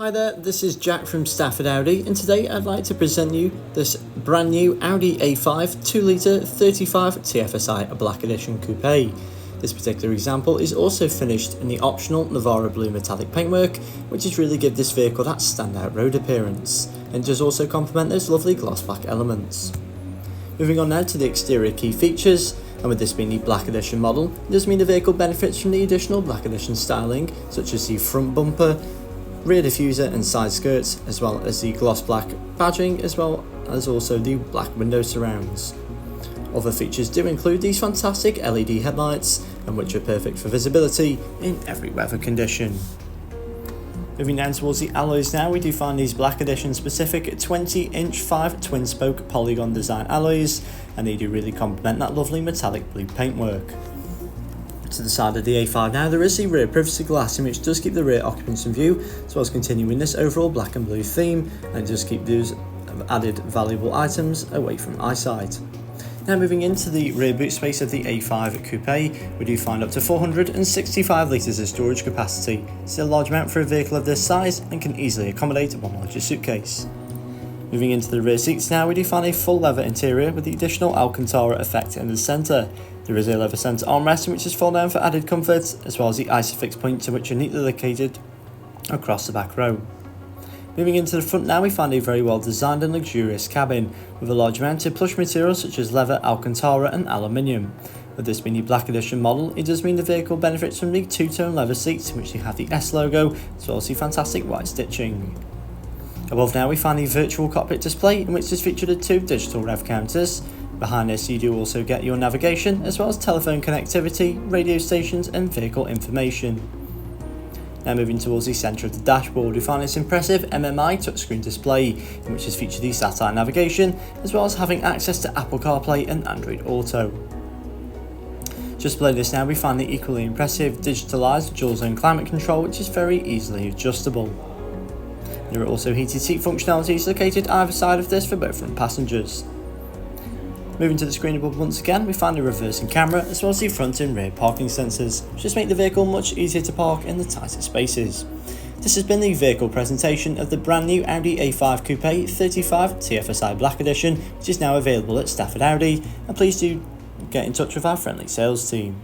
Hi there, this is Jack from Stafford Audi, and today I'd like to present you this brand new Audi A5 2-litre 35 TFSI Black Edition Coupe. This particular example is also finished in the optional Navara blue metallic paintwork, which has really give this vehicle that standout road appearance, and does also complement those lovely gloss black elements. Moving on now to the exterior key features, and with this being the Black Edition model, it does mean the vehicle benefits from the additional Black Edition styling, such as the front bumper, rear diffuser and side skirts, as well as the gloss black badging, as well as also the black window surrounds. Other features do include these fantastic LED headlights, and which are perfect for visibility in every weather condition. Moving down towards the alloys now, we do find these Black Edition specific 20-inch 5 twin spoke polygon design alloys, and they do really complement that lovely metallic blue paintwork. To the side of the A5 now, there is the rear privacy glass, in which does keep the rear occupants in view, as well as continuing this overall black and blue theme, and it does keep those added valuable items away from eyesight. Now moving into the rear boot space of the A5 Coupe, we do find up to 465 litres of storage capacity. Still a large amount for a vehicle of this size, and can easily accommodate one larger suitcase. Moving into the rear seats now, we do find a full leather interior with the additional Alcantara effect in the centre. There is a leather centre armrest which is fold down for added comfort, as well as the Isofix points which are neatly located across the back row. Moving into the front now, we find a very well designed and luxurious cabin with a large amount of plush materials such as leather, Alcantara and aluminium. With this being the Black Edition model, it does mean the vehicle benefits from the two-tone leather seats in which you have the S logo, as well as the fantastic white stitching. Above now we find the virtual cockpit display, in which is featured at 2 digital rev counters. Behind this you do also get your navigation, as well as telephone connectivity, radio stations and vehicle information. Now moving towards the centre of the dashboard, we find this impressive MMI touchscreen display, in which is featured the satellite navigation, as well as having access to Apple CarPlay and Android Auto. Just below this now we find the equally impressive digitalised dual zone climate control, which is very easily adjustable. There are also heated seat functionalities located either side of this for both front passengers. Moving to the screen above once again, we find a reversing camera, as well as the front and rear parking sensors, which just make the vehicle much easier to park in the tighter spaces. This has been the vehicle presentation of the brand new Audi A5 Coupe 35 TFSI Black Edition, which is now available at Stafford Audi, and please do get in touch with our friendly sales team.